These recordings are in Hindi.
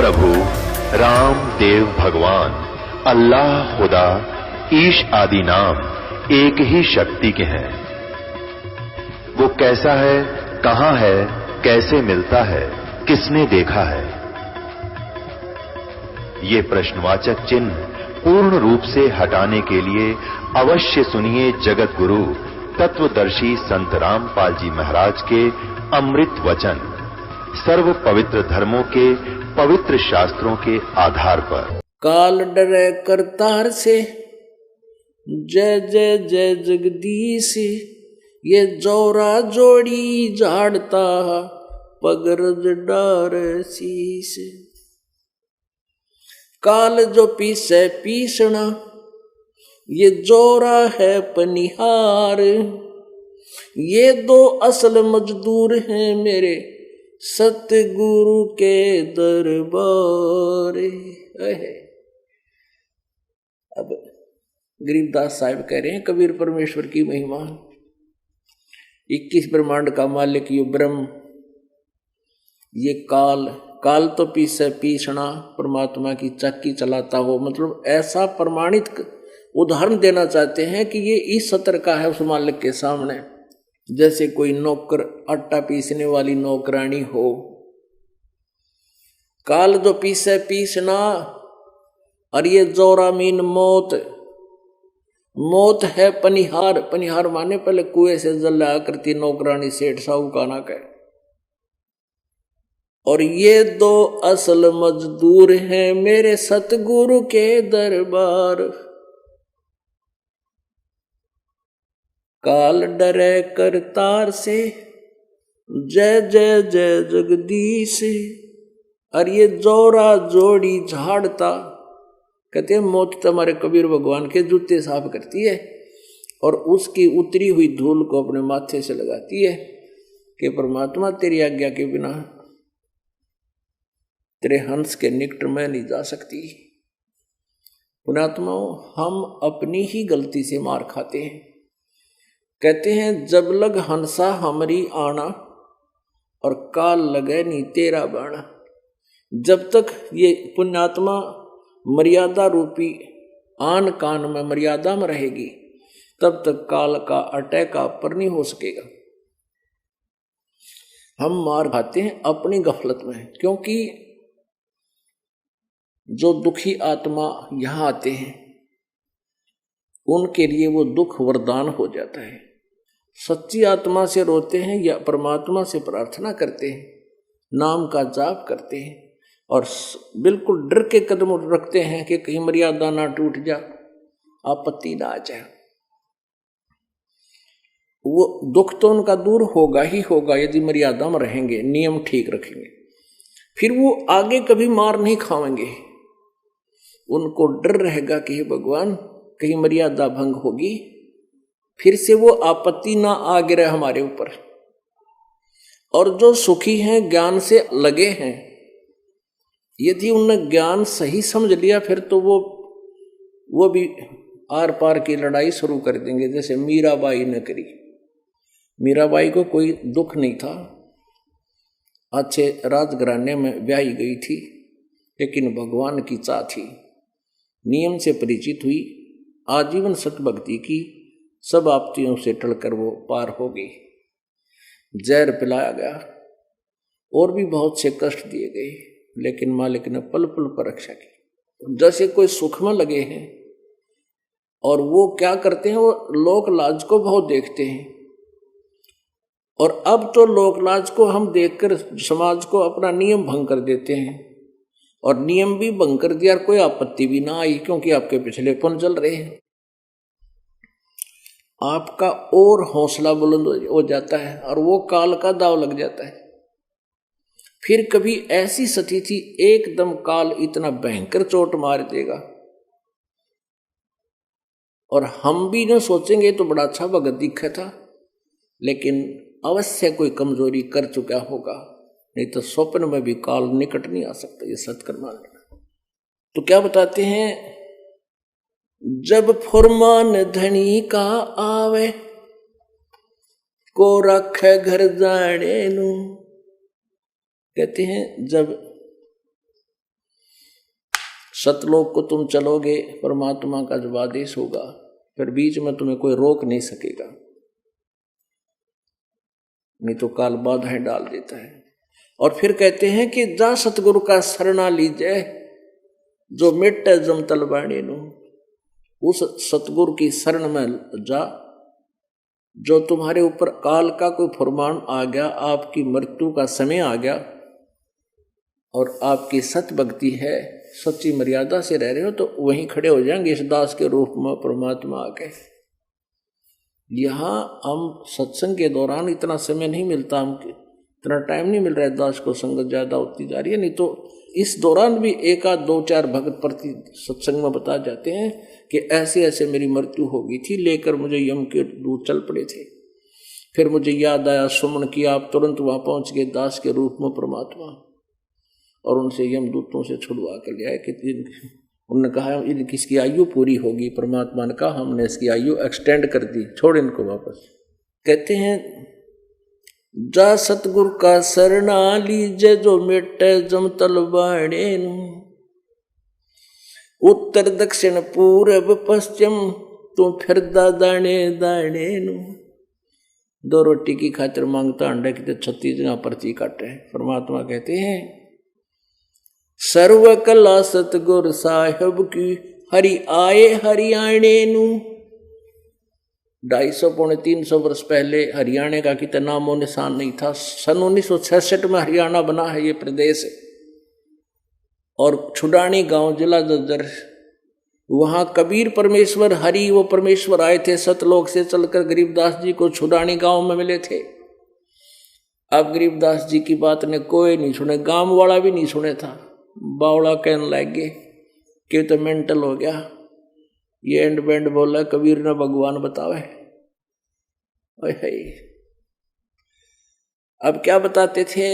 प्रभु राम देव भगवान अल्लाह खुदा ईश आदि नाम एक ही शक्ति के हैं। वो कैसा है, कहां है, कैसे मिलता है, किसने देखा है? ये प्रश्नवाचक चिन्ह पूर्ण रूप से हटाने के लिए अवश्य सुनिए जगत गुरु तत्वदर्शी संत रामपाल जी महाराज के अमृत वचन, सर्व पवित्र धर्मों के पवित्र शास्त्रों के आधार पर। काल डरे करतार से, जय जय जय जगदीश, ये जोरा जोड़ी झाड़ता पगरज डार शीश। काल जो पीसे पीसना, ये जोरा है पनिहार, ये दो असल मजदूर हैं मेरे सतगुरु के दरबार। अब गरीबदास साहब कह रहे हैं कबीर परमेश्वर की महिमा, 21 ब्रह्मांड का मालिक यो ब्रह्म, ये काल, काल तो पीसे पीसना परमात्मा की चक्की चलाता हो, मतलब ऐसा प्रमाणित उदाहरण देना चाहते हैं कि ये इस सत्र का है उस मालिक के सामने, जैसे कोई नौकर आटा पीसने वाली नौकरानी हो। काल जो पीसे पीसना, और ये जोरा मीन मौत, मौत है पनिहार, पनिहार माने पहले कुएं से जल लाया करती नौकरानी सेठ साहूकाना का। और ये दो असल मजदूर हैं मेरे सतगुरु के दरबार। काल डरे करतार से, जय जय जय जगदीश, और ये जोरा जोड़ी झाड़ता, कहते हैं मौत तुम्हारे कबीर भगवान के जूते साफ करती है और उसकी उतरी हुई धूल को अपने माथे से लगाती है कि परमात्मा तेरी आज्ञा के बिना तेरे हंस के निकट में नहीं जा सकती। पुण्यात्माओं, हम अपनी ही गलती से मार खाते हैं। कहते हैं जब लग हंसा हमरी आना, और काल लगे नी तेरा बाणा। जब तक ये पुण्यात्मा मर्यादा रूपी आन कान में मर्यादा में रहेगी, तब तक काल का अटैक आप पर नहीं हो सकेगा। हम मार खाते हैं अपनी गफलत में, क्योंकि जो दुखी आत्मा यहां आते हैं उनके लिए वो दुख वरदान हो जाता है। सच्ची आत्मा से रोते हैं या परमात्मा से प्रार्थना करते हैं, नाम का जाप करते हैं और बिल्कुल डर के कदम रखते हैं कि कहीं मर्यादा ना टूट जा, आपत्ति ना आ जाए, वो दुख तो उनका दूर होगा ही होगा यदि मर्यादा में रहेंगे, नियम ठीक रखेंगे। फिर वो आगे कभी मार नहीं खाएंगे। उनको डर रहेगा कि भगवान कहीं मर्यादा भंग होगी, फिर से वो आपत्ति ना आ गिरे हमारे ऊपर। और जो सुखी हैं, ज्ञान से लगे हैं, यदि उनने ज्ञान सही समझ लिया, फिर तो वो भी आर पार की लड़ाई शुरू कर देंगे, जैसे मीराबाई ने करी। मीराबाई को कोई दुख नहीं था, अच्छे राजघराने में ब्याही गई थी, लेकिन भगवान की चाह थी, नियम से परिचित हुई, आजीवन सत भक्ति की, सब आपत्तियों से टलकर वो पार हो गई। जहर पिलाया गया और भी बहुत से कष्ट दिए गए, लेकिन मालिक ने पल पल पर रक्षा की। जैसे कोई सुख में लगे हैं और वो क्या करते हैं, वो लोक लाज को बहुत देखते हैं, और अब तो लोक लाज को हम देखकर समाज को अपना नियम भंग कर देते हैं, और नियम भी भंग कर दिया, कोई आपत्ति भी ना आई क्योंकि आपके पिछले पुण्य चल रहे हैं। आपका और हौसला बुलंद हो जाता है और वो काल का दाव लग जाता है। फिर कभी ऐसी स्थिति एकदम काल इतना भयंकर चोट मार देगा और हम भी न सोचेंगे तो बड़ा अच्छा भगत दिखा था, लेकिन अवश्य कोई कमजोरी कर चुका होगा, नहीं तो स्वप्न में भी काल निकट नहीं आ सकता। ये सत्कर्म मान लेना। तो क्या बताते हैं, जब फुरमान धनी का आवे को रखे घर जाने नू। कहते हैं जब सतलोक को तुम चलोगे, परमात्मा का जब आदेश होगा, फिर बीच में तुम्हें कोई रोक नहीं सकेगा, नहीं तो काल बाधाएं डाल देता है। और फिर कहते हैं कि जा सतगुरु का शरणा लीजिए, जो मिटे जम तलवाणी नु, उस सतगुरु की शरण में जा, जो तुम्हारे ऊपर काल का कोई फरमान आ गया, आपकी मृत्यु का समय आ गया और आपकी सत भक्ति है, सच्ची मर्यादा से रह रहे हो, तो वहीं खड़े हो जाएंगे इस दास के रूप में परमात्मा आके। यहाँ हम सत्संग के दौरान इतना समय नहीं मिलता, हम इतना टाइम नहीं मिल रहा है, दास को संगत ज्यादा होती जा रही है, नहीं तो इस दौरान भी एक आध दो चार भगत प्रति सत्संग में बता जाते हैं कि ऐसे ऐसे मेरी मृत्यु हो गई थी, लेकर मुझे यम के दूत चल पड़े थे, फिर मुझे याद आया, सुमन किया, आप तुरंत वहां पहुंच गए दास के रूप में परमात्मा, और उनसे यमदूतों से छुड़वा कर लिया कि उन्होंने कहा किसकी आयु पूरी होगी, परमात्मा ने कहा हमने इसकी आयु एक्सटेंड कर दी, छोड़ इनको वापस। कहते हैं जा सतगुरु का शरणा लीजे, जो मिटे जम तलवाणे नु, उत्तर दक्षिण पूरब पश्चिम तू फिर दाने दाने नु। दो रोटी की खातिर मांगता अंडे की 36 जगह पर्ची काटे। परमात्मा कहते हैं सर्व कला सतगुर साहिब की, हरि आए हरियाणे नु। 250-300 वर्ष पहले हरियाणा का कितना नामो निशान नहीं था। सन 1966 में हरियाणा बना है ये प्रदेश, और छुडानी गांव जिला जज्जर, वहां कबीर परमेश्वर हरि वो परमेश्वर आए थे सतलोक से चलकर, गरीबदास जी को छुडानी गांव में मिले थे। अब गरीबदास जी की बात ने कोई नहीं सुने, गांव वाला भी नहीं सुने था। बावड़ा कहने लग गए कि तो मेंटल हो गया, ये एंड बैंड बोला कबीर ने भगवान बतावे। अब क्या बताते थे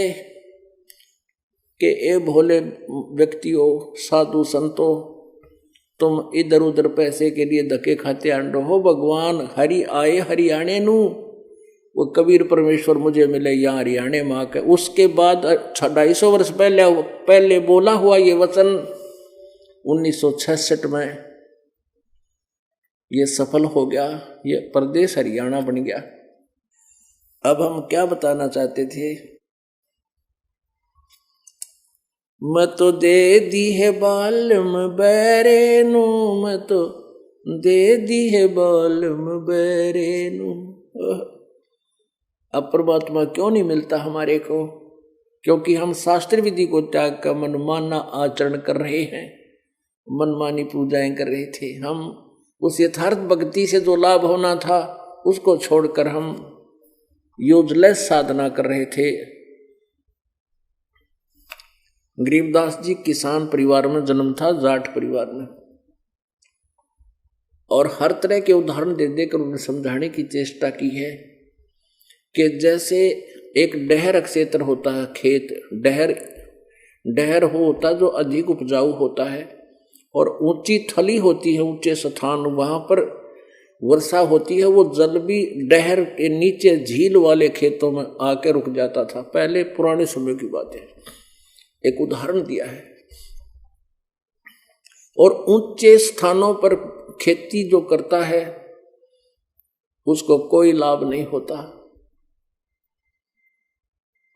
कि ए भोले व्यक्तियों, साधु संतो, तुम इधर उधर पैसे के लिए धक्के खाते आंडो हो, भगवान हरि आए हरियाणे नु। वो कबीर परमेश्वर मुझे मिले यहाँ हरियाणे माँ के। उसके बाद 250 वर्ष पहले बोला हुआ ये वचन 1966 में ये सफल हो गया, ये प्रदेश हरियाणा बन गया। अब हम क्या बताना चाहते थे, मैं तो दे दी है बालम बैरेनु, मैं तो दे दी है बालम बैरेनु। अब परमात्मा क्यों नहीं मिलता हमारे को? क्योंकि हम शास्त्र विधि को त्याग कर मनमाना आचरण कर रहे हैं, मनमानी पूजाएं कर रहे थे। हम उस यथार्थ भक्ति से जो लाभ होना था उसको छोड़कर हम यूजलेस साधना कर रहे थे। गरीबदास जी किसान परिवार में जन्म था, जाट परिवार में, और हर तरह के उदाहरण दे देकर उन्हें समझाने की चेष्टा की है कि जैसे एक डहर क्षेत्र होता है, खेत डहर होता जो अधिक उपजाऊ होता है, और ऊंची थली होती है, ऊंचे स्थान, वहां पर वर्षा होती है, वो जल भी डहर के नीचे झील वाले खेतों में आके रुक जाता था। पहले पुराने समय की बात है, एक उदाहरण दिया है। और ऊंचे स्थानों पर खेती जो करता है उसको कोई लाभ नहीं होता,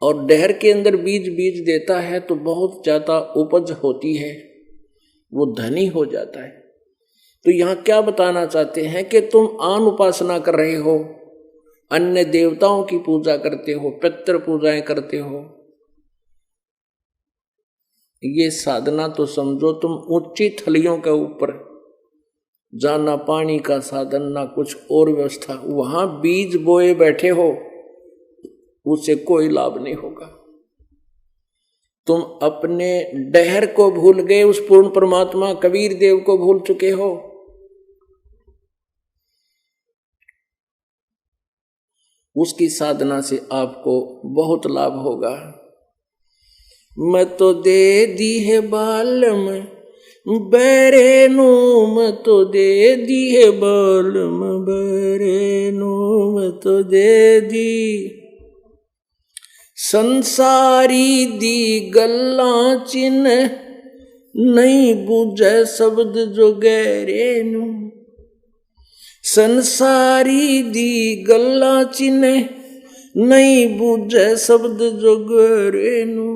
और डहर के अंदर बीज देता है तो बहुत ज्यादा उपज होती है, वो धनी हो जाता है। तो यहां क्या बताना चाहते हैं कि तुम आन उपासना कर रहे हो, अन्य देवताओं की पूजा करते हो, पितृ पूजाएं करते हो, ये साधना तो समझो तुम ऊंची थलियों के ऊपर, जहां ना पानी का साधन ना कुछ और व्यवस्था, वहां बीज बोए बैठे हो, उससे कोई लाभ नहीं होगा। तुम अपने डहर को भूल गए, उस पूर्ण परमात्मा कबीर देव को भूल चुके हो। उसकी साधना से आपको बहुत लाभ होगा। मैं तो दे दी है बालम बैरेनु, मैं तो दे दी है बालम बैरेनु, मैं तो दे दी संसारी दी गल्लां चिन्ह, नहीं बूझे शब्द जो गहरे नू, संसारी दी गल्ला चिने, नहीं बूझे शब्द जो गहरे नू,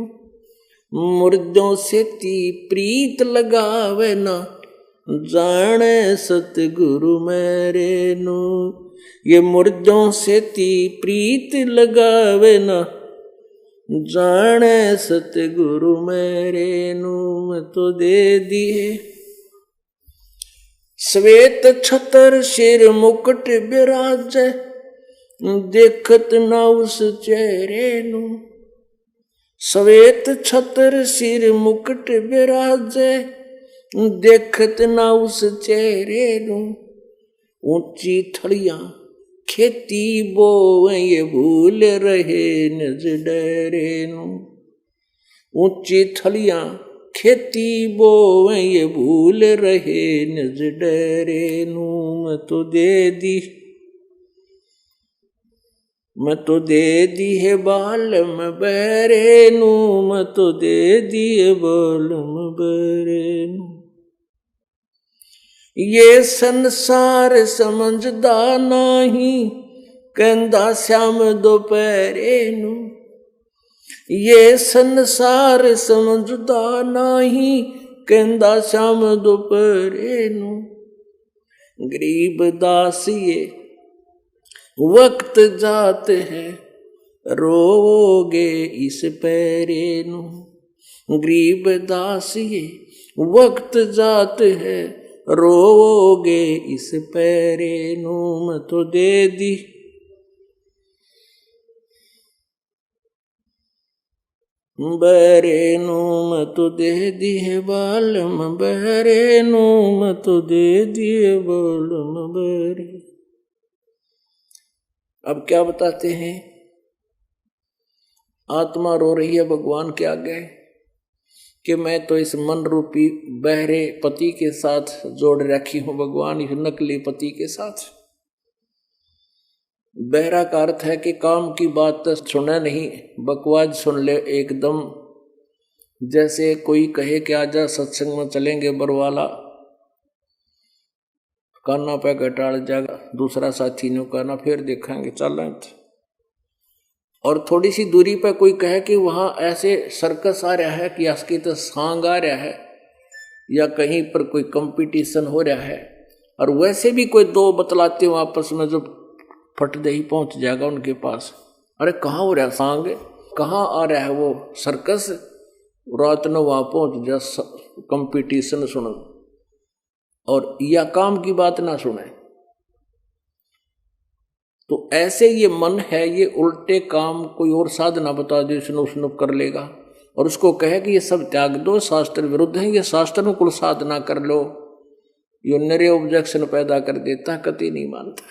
मुर्दों से ती प्रीत लगावे ना, जाने सतगुरु मेरे नू, ये मुर्दों से ती प्रीत लगावे ना, जाने सतगुरु मेरे नू, मैं तो दे दिए श्वेत छतर सिर मुकुट विराजे, देखत ना उस चेहरे नू, श्वेत छतर सिर मुकुट विराजे, देखत ना उस चेहरे नू, ऊंची थड़ियां खेती बोवे ये भूल रहे निज डरे नू, ऊंची थड़ियां खेती बोवे ये भूल रहे निज डरे नू, मैं तो दे दी है बालम बहरे नू, मैं तो दे दी है बालम बहरे नू, ये संसार समझदा नहीं, कहंदा श्याम दोपहरे नू, ये संसार समझदा नहीं, कहंदा श्याम दोपहरे नू, गरीब दास ये वक्त जात है, रोओगे इस पैरे नू, गरीब दास ये वक्त जात है, रोओगे इस पैरे नू, मैं तो दे दी बहरे नू, मैं तो दे दी है बालम बहरे नू, मैं तो दे दी है बालम बहरे। अब क्या बताते हैं, आत्मा रो रही है भगवान के आगे कि मैं तो इस मन रूपी बहरे पति के साथ जोड़ रखी हूं, भगवान इस नकली पति के साथ। बहरा का अर्थ है कि काम की बात तो सुने नहीं, बकवास सुन ले एकदम। जैसे कोई कहे कि आजा सत्संग में चलेंगे बरवाला, काना पे घटाल जाएगा, दूसरा साथी ने कहना फिर देखेंगे चलें। और थोड़ी सी दूरी पर कोई कहे कि वहां ऐसे सर्कस आ रहा है कि असकी तो सांग आ रहा है, या कहीं पर कोई कंपटीशन हो रहा है, और वैसे भी कोई दो बतलाते हो आपस में, जो फट दे ही पहुंच जाएगा उनके पास। अरे कहाँ हो रहा है सांग, कहाँ आ रहा है वो सर्कस, रात में वहां पहुंच जा कंपटीशन सुनो, और या काम की बात ना सुने। तो ऐसे ये मन है, ये उल्टे काम कोई और साधना बता दो, स्नुप स्नुप कर लेगा, और उसको कहे कि ये सब त्याग दो, शास्त्र विरुद्ध है, ये शास्त्र में कुल साधना कर लो, ये नरे ऑब्जेक्शन पैदा कर देता, कति नहीं मानता,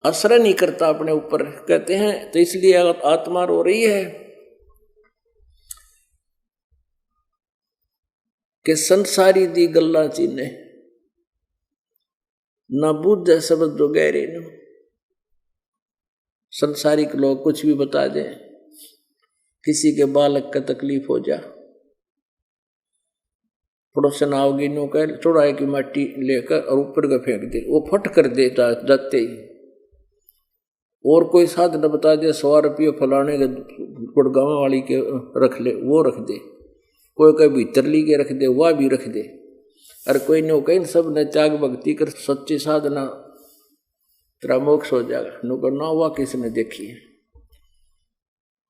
असर नहीं करता अपने ऊपर। कहते हैं तो इसलिए आत्मा रो रही है कि संसारी दी गल्ला चीने ना बूझे शब्द जो गहरे न। संसारिक लोग कुछ भी बता दें, किसी के बालक का तकलीफ हो जा, पड़ोसन आओगी नो कह चौड़ाई की मिट्टी लेकर और ऊपर का फेंक दे, वो फट कर देता जाते ही। और कोई साधन बता दे, 100 रुपये फलाने के गुड़गांव वाली के रख ले, वो रख दे, कोई कहीं भीतरली के रख दे, वह भी रख दे, और कोई नो कहीं सब ने त्याग भक्ति कर सच्ची साधना तेरा मोक्ष हो जाएगा, नो करना हुआ किसने देखी है।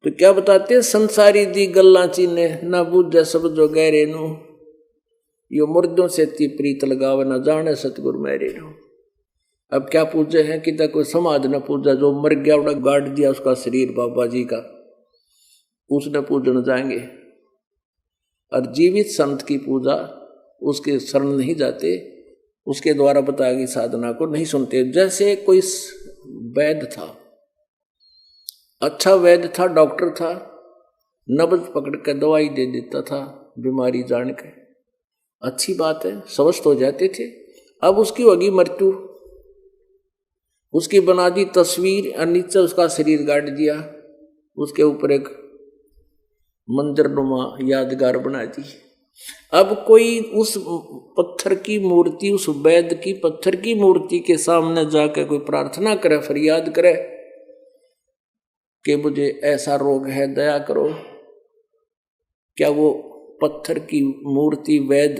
तो क्या बताते, संसारी दी गल्ला चीने ना बूझे सब जो गहरे नो, यो मुर्दों से ती प्रीत लगावे ना जाने सतगुरु मेरे नो। अब क्या पूजे हैं कि कोई समाज न पूजा, जो मर गया उड़ा गाड़ दिया उसका शरीर बाबा जी का, उसने पूजन जाएंगे। और जीवित संत की पूजा उसके शरण नहीं जाते, उसके द्वारा बताई गई साधना को नहीं सुनते। जैसे कोई वैद्य था, अच्छा वैद्य था, डॉक्टर था, नब्ज पकड़ कर दवाई दे देता था बीमारी जान के, अच्छी बात है, स्वस्थ हो जाते थे। अब उसकी होगी मृत्यु, उसकी बना दी तस्वीर और नीचे उसका शरीर गाड़ दिया, उसके ऊपर एक मंजरनुमा यादगार बना दी। अब कोई उस पत्थर की मूर्ति, उस वैद की पत्थर की मूर्ति के सामने जाकर कोई प्रार्थना करे, फरियाद करे कि मुझे ऐसा रोग है, दया करो, क्या वो पत्थर की मूर्ति वैद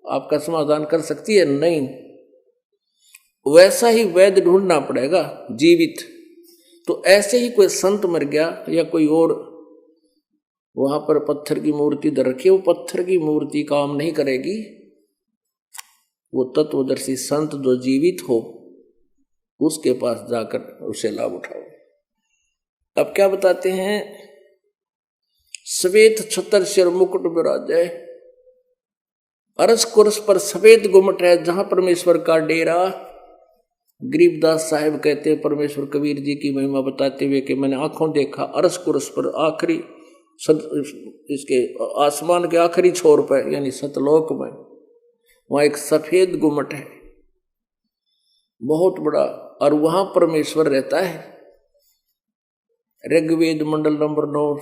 आपका समाधान कर सकती है? नहीं। वैसा ही वैद ढूंढना पड़ेगा जीवित। तो ऐसे ही कोई संत मर गया या कोई और वहां पर पत्थर की मूर्ति धर रखी, वो पत्थर की मूर्ति काम नहीं करेगी। वो तत्वदर्शी संत जो जीवित हो उसके पास जाकर उसे लाभ उठाओ। अब क्या बताते हैं? श्वेत छतर सिर मुकुट विराजे, अरस कुरस पर सफेद गुमट है जहां परमेश्वर का डेरा। गरीबदास साहब कहते हैं परमेश्वर कबीर जी की महिमा बताते हुए कि मैंने आंखों देखा अरस कुरस पर, आखिरी इसके आसमान के आखिरी छोर पर यानी सतलोक में, वहां एक सफेद गुमट है बहुत बड़ा, और वहां परमेश्वर रहता है। ऋग्वेद मंडल नंबर 9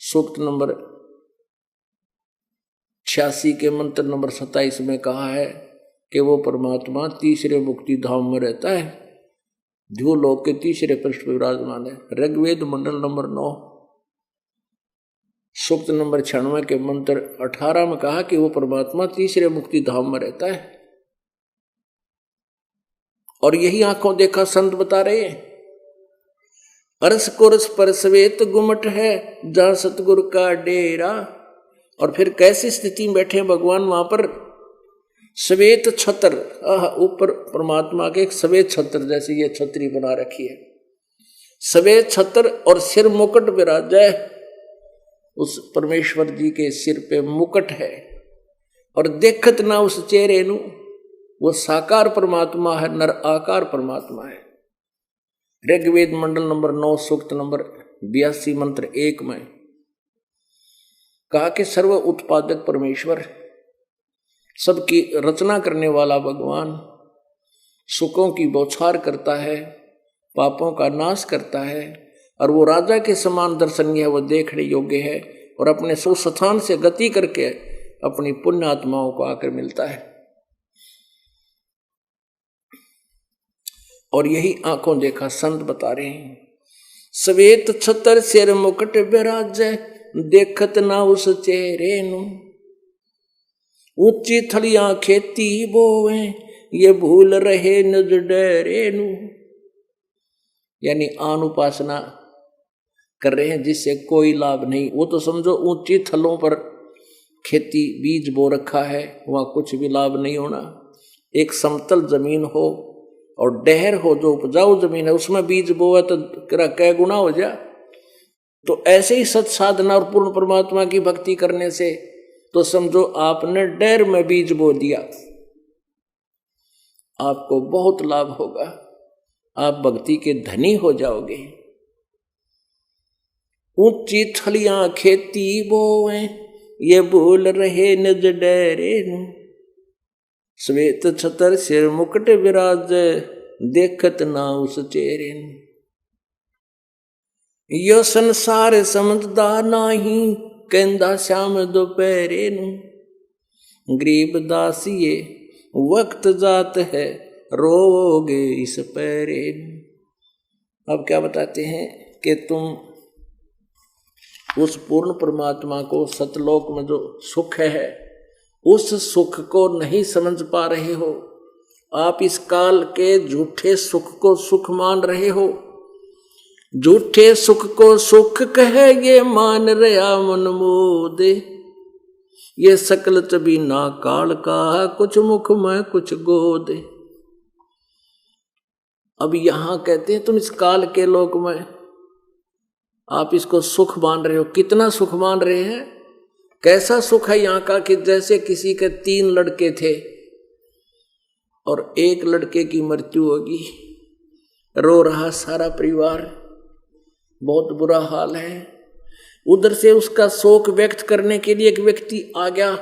सूक्त नंबर 86 के मंत्र नंबर 27 में कहा है कि वो परमात्मा तीसरे मुक्ति धाम में रहता है, जो लोक के तीसरे पृष्ठ पर विराजमान है। ऋग्वेद मंडल नंबर 9 सूक्त नंबर 96 के मंत्र 18 में कहा कि वो परमात्मा तीसरे मुक्ति धाम में रहता है। और यही आंखों देखा संत बता रहे हैं। अरस कुरस पर श्वेत गुमट है जहां सतगुरु का डेरा। और फिर कैसी स्थिति में बैठे भगवान? वहां पर श्वेत छत्र, ऊपर परमात्मा के एक श्वेत छत्र जैसे ये छतरी बना रखी है, श्वेत छत्र, और सिर मुकुट विराजा है। उस परमेश्वर जी के सिर पे मुकुट है और देखत ना उस चेहरे नु, वो साकार परमात्मा है, नर आकार परमात्मा है। ऋग्वेद मंडल नंबर 9 सूक्त नंबर 82 मंत्र 1 में कहा कि सर्व उत्पादक परमेश्वर, सबकी रचना करने वाला भगवान, सुखों की बौछार करता है, पापों का नाश करता है, और वो राजा के समान दर्शनीय है, वो देखने योग्य है, और अपने सुस्थान से गति करके अपनी पुण्य आत्माओं को आकर मिलता है। और यही आंखों देखा संत बता रहे हैं। श्वेत छतर सिर मुकुट विराजे देखत ना उस चेहरे नु, ऊंची थलियां खेती बोवे ये भूल रहे निज डेरे नु। यानी आन उपासना कर रहे हैं जिससे कोई लाभ नहीं। वो तो समझो ऊंची थलों पर खेती बीज बो रखा है, वहां कुछ भी लाभ नहीं होना। एक समतल जमीन हो और डहर हो, जो उपजाऊ जमीन है, उसमें बीज बोआ तो कै गुना हो जा। तो ऐसे ही सत साधना और पूर्ण परमात्मा की भक्ति करने से तो समझो आपने डहर में बीज बो दिया, आपको बहुत लाभ होगा, आप भक्ति के धनी हो जाओगे। ऊंची थलियां खेती बोए ये भूल रहे निज डेरे नु, श्वेत छतर सिर मुकुट विराज देखत ना उस चेहरे नु। यो संसार समझदा नाही कहंदा श्याम दोपहरे नु, गरीब दासिये वक्त जात है रोगे इस पैरे नु। अब क्या बताते हैं कि तुम उस पूर्ण परमात्मा को, सतलोक में जो सुख है, उस सुख को नहीं समझ पा रहे हो। आप इस काल के झूठे सुख को सुख मान रहे हो। झूठे सुख को सुख कहे ये मान रहा मन मोदे, ये सकल चबी ना काल का कुछ मुख में कुछ गोदे। अब यहां कहते हैं तुम इस काल के लोक में आप इसको सुख मान रहे हो। कितना सुख मान रहे हैं? कैसा सुख है यहाँ का कि जैसे किसी के 3 लड़के थे और एक लड़के की मृत्यु होगी, रो रहा सारा परिवार, बहुत बुरा हाल है। उधर से उसका शोक व्यक्त करने के लिए एक व्यक्ति आ गया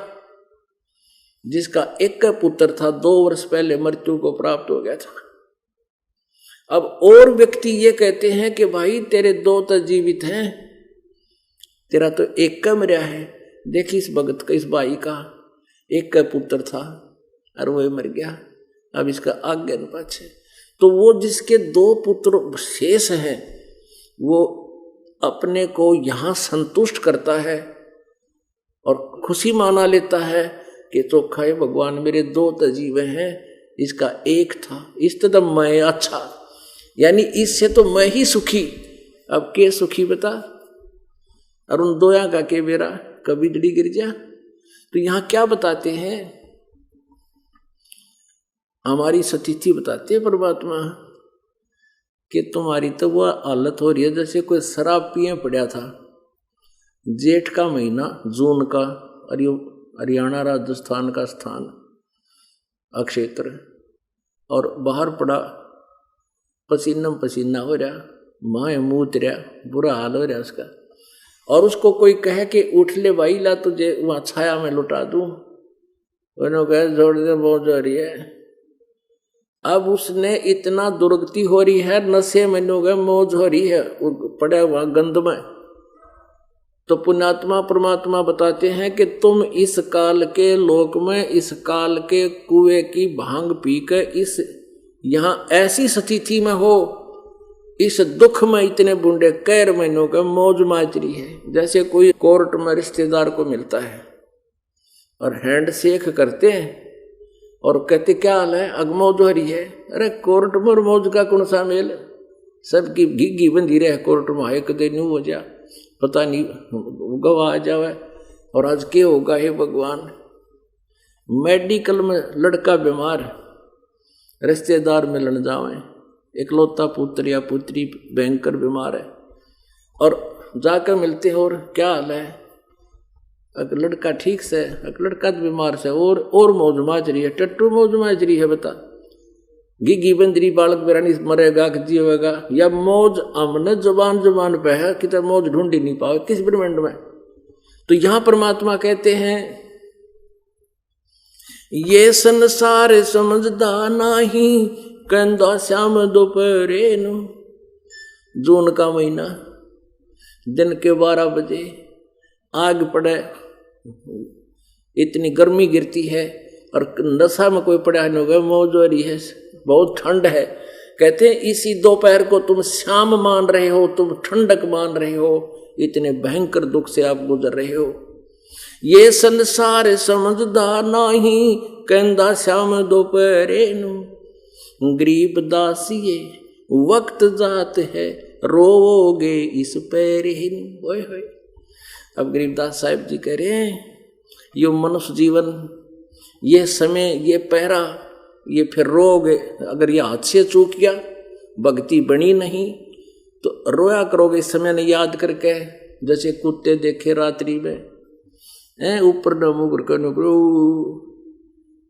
जिसका एक पुत्र था, 2 वर्ष पहले मृत्यु को प्राप्त हो गया था। अब और व्यक्ति ये कहते हैं कि भाई तेरे 2 तो जीवित हैं, तेरा तो एक का मरिया है। देखी इस भगत का, इस भाई का एक का पुत्र था और वो मर गया, अब इसका आगे न पाछे। तो वो जिसके 2 पुत्र शेष हैं वो अपने को यहाँ संतुष्ट करता है और खुशी माना लेता है कि चोखा है भगवान, मेरे 2 तजीवे हैं, इसका एक था, इस तरह मैं अच्छा, यानी इससे तो मैं ही सुखी। अब के सुखी बता, और उन 2 का के बेरा कभी डड़ी गिर जा। तो यहाँ क्या बताते हैं, हमारी स्थिति बताते हैं परमात्मा कि तुम्हारी तो वह हालत हो रही है जैसे कोई शराब पिए पड़ा था। जेठ का महीना, जून का, हरियाणा राजस्थान का स्थान अक्षेत्र, और बाहर पड़ा, पसीना पसीना हो रहा, माए मूत रहा, बुरा हाल हो रहा उसका, और उसको कोई कहे कि उठ ले भाई, ला तुझे वहां छाया में लुटा दूं, उन्होंने कहा जोड़ दे, बहुत हो रही है। अब उसने इतना दुर्गति हो रही है, नशे में गए, मौज हो रही है, पड़ा हुआ गंद में। तो पुण्यात्मा परमात्मा बताते हैं कि तुम इस काल के लोक में, इस काल के कुएं की भांग पी के इस यहाँ ऐसी स्थिति में हो, इस दुख में इतने बूंदे कैर महीनों का मौज माचरी है। जैसे कोई कोर्ट में रिश्तेदार को मिलता है और हैंड शेक करते हैं और कहते क्या हाल है, अगमौज हो रही है। अरे कोर्ट में मौज का कौन सा मेल, सबकी घिग्गी बंधी रहे कोर्ट में, एक दिन हो जा, पता नहीं गवा आ जावे। और आज क्या होगा हे भगवान, मेडिकल में लड़का बीमार, रिश्तेदार मिलन जावे, इकलौता पुत्र या पुत्री भयंकर बीमार है, और जाकर मिलते हैं, और क्या हाल है, अगर लड़का ठीक से, अगर लड़का तो बीमार से, और मौज माजरी है, टट्टू मौज माजरी है, बता घिघी बंदरी बालक बेरानी मरेगा कि जीवेगा, या मौज हमने जबान पे है कि मौज ढूंढी नहीं पाओ किस ब्रह्मांड में। तो यहां परमात्मा कहते हैं ये संसार समझदा नाही, कंदा श्याम दोपहरे नु। जून का महीना, दिन के 12 बजे आग पड़े, इतनी गर्मी गिरती है और नशा में कोई पड़ा नहीं होगा, मौज हो रही है, बहुत ठंड है। कहते हैं इसी दोपहर को तुम शाम मान रहे हो, तुम ठंडक मान रहे हो, इतने भयंकर दुख से आप गुजर रहे हो। ये संसार समझदा नाही, कहंदा श्याम दोपहरे नु। गरीब दासिये वक्त जात है, रोओगे इस पैरे नु। ओए होए, अब गरीबदास साहिब जी कह रहे हैं ये मनुष्य जीवन, ये समय, ये पहरा, ये फिर रोग, अगर ये हाथ से चूक गया, भक्ति बनी नहीं, तो रोया करोगे इस समय ने याद करके, जैसे कुत्ते देखे रात्रि में, ऊपर न मुगर कर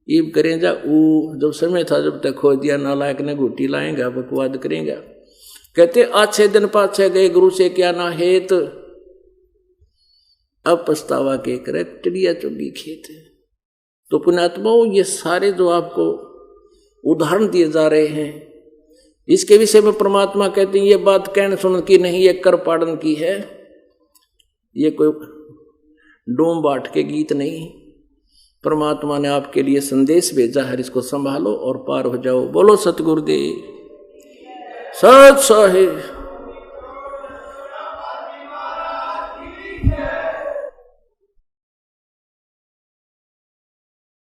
ईब करें जा ऊ, जब समय था जब तक खो दिया, नालायक ने घूटी लाएंगा, बकवाद करेंगे। कहते अच्छे दिन पाछे गए, गुरु से क्या ना हेत, अब पछतावा के करे चिड़िया चुगी खेत। तो पुण्यात्माओं, ये सारे जो आपको उदाहरण दिए जा रहे हैं, इसके विषय में परमात्मा कहते हैं ये बात कहने सुन की नहीं, ये कर पाड़न की है, ये कोई डोम बाट के गीत नहीं। परमात्मा ने आपके लिए संदेश भेजा है, इसको संभालो और पार हो जाओ। बोलो सतगुरुदेव सत साहिब।